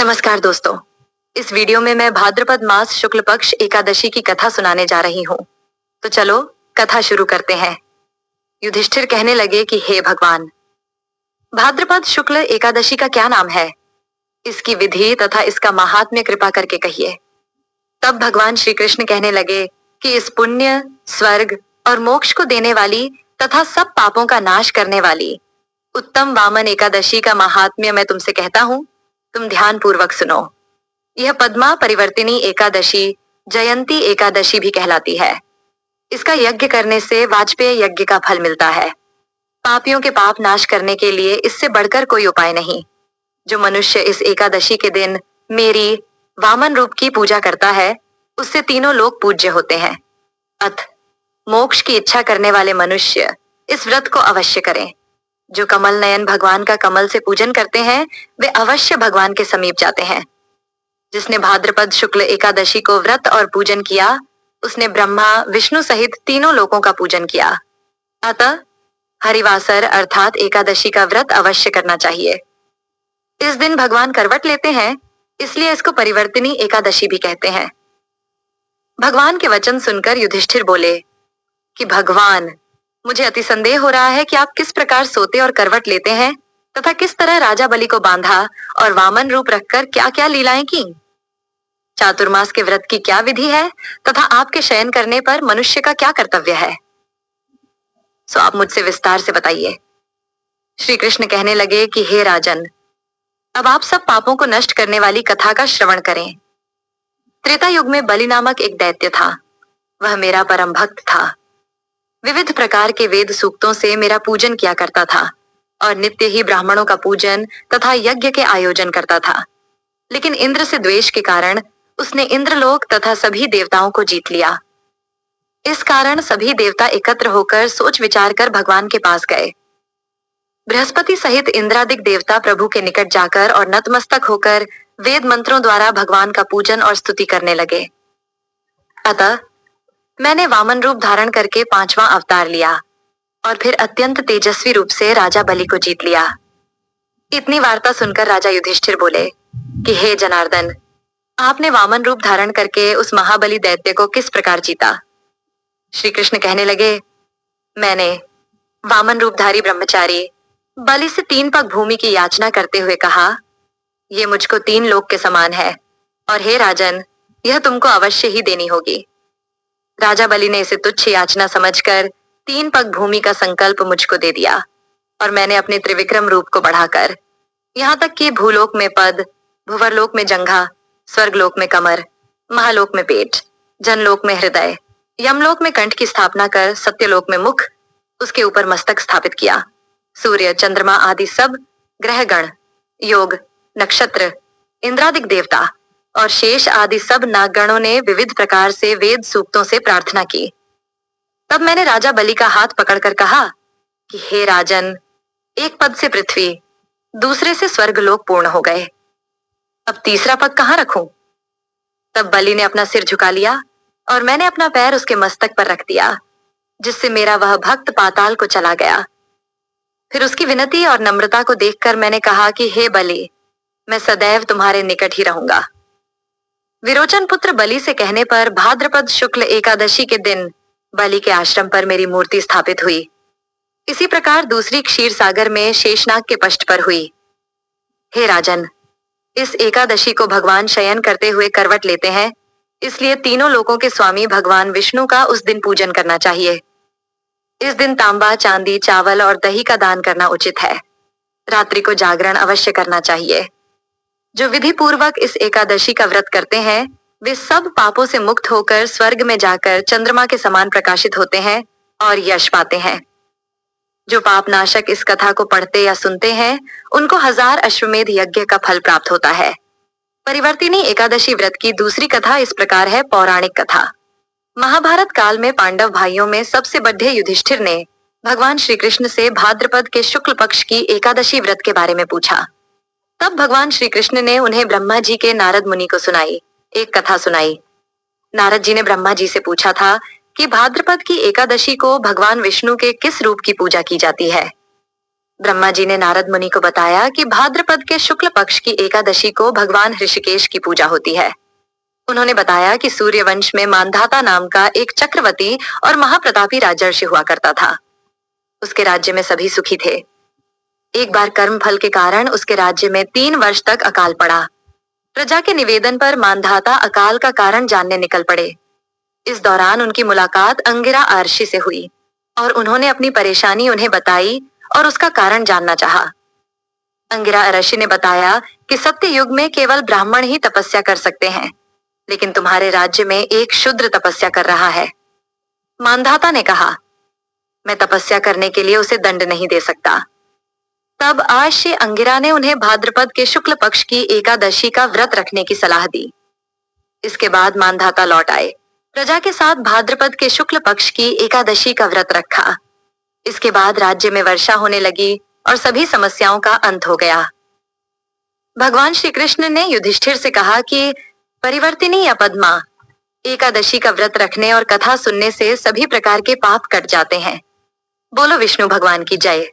नमस्कार दोस्तों। इस वीडियो में मैं भाद्रपद मास शुक्ल पक्ष एकादशी की कथा सुनाने जा रही हूँ। तो चलो कथा शुरू करते हैं। युधिष्ठिर कहने लगे कि हे भगवान, भाद्रपद शुक्ल एकादशी का क्या नाम है? इसकी विधि तथा इसका महात्म्य कृपा करके कहिए। तब भगवान श्री कृष्ण कहने लगे कि इस पुण्य, स्वर्ग और मोक्ष को देने वाली तथा सब पापों का नाश करने वाली उत्तम वामन एकादशी का महात्म्य मैं तुमसे कहता हूँ। तुम ध्यान पूर्वक सुनो। यह पद्मा परिवर्तिनी एकादशी जयंती एकादशी भी कहलाती है। इसका यज्ञ करने से वाजपेय यज्ञ का फल मिलता है। पापियों के पाप नाश करने के लिए इससे बढ़कर कोई उपाय नहीं। जो मनुष्य इस एकादशी के दिन मेरी वामन रूप की पूजा करता है, उससे तीनों लोग पूज्य होते हैं। अथ मोक्ष की इच्छा करने वाले मनुष्य इस व्रत को अवश्य करें। जो कमल नयन भगवान का कमल से पूजन करते हैं, वे अवश्य भगवान के समीप जाते हैं। जिसने भाद्रपद शुक्ल एकादशी को व्रत और पूजन किया, उसने ब्रह्मा विष्णु सहित तीनों लोकों का पूजन किया। अतः हरिवासर अर्थात एकादशी का व्रत अवश्य करना चाहिए। इस दिन भगवान करवट लेते हैं, इसलिए इसको परिवर्तिनी एकादशी भी कहते हैं। भगवान के वचन सुनकर युधिष्ठिर बोले कि भगवान, मुझे अति संदेह हो रहा है कि आप किस प्रकार सोते और करवट लेते हैं तथा किस तरह राजा बलि को बांधा और वामन रूप रखकर क्या क्या लीलाएं की। चातुर्मास के व्रत की क्या विधि है तथा आपके शयन करने पर मनुष्य का क्या कर्तव्य है, सो आप मुझसे विस्तार से बताइए। श्री कृष्ण कहने लगे कि हे राजन, अब आप सब पापों को नष्ट करने वाली कथा का श्रवण करें। त्रेता युग में बलि नामक एक दैत्य था। वह मेरा परम भक्त था। विविध प्रकार के वेद सूक्तों से मेरा पूजन किया करता था और नित्य ही ब्राह्मणों का पूजन तथा यज्ञ के आयोजन करता था। लेकिन इंद्र से द्वेष के कारण उसने इंद्रलोक तथा सभी देवताओं को जीत लिया। इस कारण सभी देवता एकत्र होकर सोच विचार कर भगवान के पास गए। बृहस्पति सहित इंद्रादिक देवता प्रभु के निकट जाकर और नतमस्तक होकर वेद मंत्रों द्वारा भगवान का पूजन और स्तुति करने लगे। अतः मैंने वामन रूप धारण करके 5वां अवतार लिया और फिर अत्यंत तेजस्वी रूप से राजा बलि को जीत लिया। इतनी वार्ता सुनकर राजा युधिष्ठिर बोले कि हे जनार्दन, आपने वामन रूप धारण करके उस महाबली दैत्य को किस प्रकार जीता? श्री कृष्ण कहने लगे, मैंने वामन रूपधारी ब्रह्मचारी बलि से 3 पग भूमि की याचना करते हुए कहा, ये मुझको 3 लोक के समान है और हे राजन, यह तुमको अवश्य ही देनी होगी। राजा बलि ने इसे तुच्छ याचना समझकर 3 पग भूमि का संकल्प मुझको दे दिया और मैंने अपने त्रिविक्रम रूप को बढ़ाकर यहाँ तक कि भूलोक में पद, भुवरलोक में जंघा, स्वर्गलोक में कमर, महालोक में पेट, जनलोक में हृदय, यमलोक में कंठ की स्थापना कर सत्यलोक में मुख, उसके ऊपर मस्तक स्थापित किया। सूर्य, चंद्रमा आदि सब ग्रहगण, योग, नक्षत्र, इंद्रादिक देवता और शेष आदि सब नागगणों ने विविध प्रकार से वेद सूक्तों से प्रार्थना की। तब मैंने राजा बलि का हाथ पकड़कर कहा कि हे राजन, एक पद से पृथ्वी, दूसरे से स्वर्गलोक पूर्ण हो गए। अब तीसरा पद कहाँ रखूं? तब बलि ने अपना सिर झुका लिया और मैंने अपना पैर उसके मस्तक पर रख दिया, जिससे मेरा वह भक्त पाताल को चला गया। फिर उसकी विनती और नम्रता को देखकर मैंने कहा कि हे बलि, मैं सदैव तुम्हारे निकट ही रहूंगा। विरोचन पुत्र बलि से कहने पर भाद्रपद शुक्ल एकादशी के दिन बलि के आश्रम पर मेरी मूर्ति स्थापित हुई। इसी प्रकार दूसरी क्षीर सागर में शेषनाग के पष्ठ पर हुई। हे राजन, इस एकादशी को भगवान शयन करते हुए करवट लेते हैं, इसलिए तीनों लोकों के स्वामी भगवान विष्णु का उस दिन पूजन करना चाहिए। इस दिन तांबा, चांदी, चावल और दही का दान करना उचित है। रात्रि को जागरण अवश्य करना चाहिए। जो विधि पूर्वक इस एकादशी का व्रत करते हैं, वे सब पापों से मुक्त होकर स्वर्ग में जाकर चंद्रमा के समान प्रकाशित होते हैं और यश पाते हैं। जो पाप नाशक इस कथा को पढ़ते या सुनते हैं, उनको 1000 अश्वमेध यज्ञ का फल प्राप्त होता है। परिवर्तिनी एकादशी व्रत की दूसरी कथा इस प्रकार है। पौराणिक कथा। महाभारत काल में पांडव भाइयों में सबसे बड़े युधिष्ठिर ने भगवान श्री कृष्ण से भाद्रपद के शुक्ल पक्ष की एकादशी व्रत के बारे में पूछा। तब भगवान श्री कृष्ण ने उन्हें ब्रह्मा जी के नारद मुनि को सुनाई एक कथा सुनाई। नारद जी ने ब्रह्मा जी से पूछा था कि भाद्रपद की एकादशी को भगवान विष्णु के किस रूप की पूजा की जाती है। ब्रह्मा जी ने नारद मुनि को बताया कि भाद्रपद के शुक्ल पक्ष की एकादशी को भगवान ऋषिकेश की पूजा होती है। उन्होंने बताया कि सूर्य वंश में मानधाता नाम का एक चक्रवर्ती और महाप्रतापी राजर्षि हुआ करता था। उसके राज्य में सभी सुखी थे। एक बार कर्म फल के कारण उसके राज्य में 3 वर्ष तक अकाल पड़ा। प्रजा के निवेदन पर मानधाता अकाल का कारण जानने निकल पड़े। इस दौरान उनकी मुलाकात अंगिरा महर्षि से हुई और उन्होंने अपनी परेशानी उन्हें बताई और उसका कारण जानना चाहा। अंगिरा महर्षि ने बताया कि सत्य युग में केवल ब्राह्मण ही तपस्या कर सकते हैं, लेकिन तुम्हारे राज्य में एक शूद्र तपस्या कर रहा है। मानधाता ने कहा, मैं तपस्या करने के लिए उसे दंड नहीं दे सकता। तब आश्य अंगिरा ने उन्हें भाद्रपद के शुक्ल पक्ष की एकादशी का व्रत रखने की सलाह दी। इसके बाद मानधाता लौट आए। प्रजा के साथ भाद्रपद के शुक्ल पक्ष की एकादशी का व्रत रखा। इसके बाद राज्य में वर्षा होने लगी और सभी समस्याओं का अंत हो गया। भगवान श्री कृष्ण ने युधिष्ठिर से कहा कि परिवर्तिनी या पद्मा, एकादशी का व्रत रखने और कथा सुनने से सभी प्रकार के पाप कट जाते हैं। बोलो विष्णु भगवान की जय।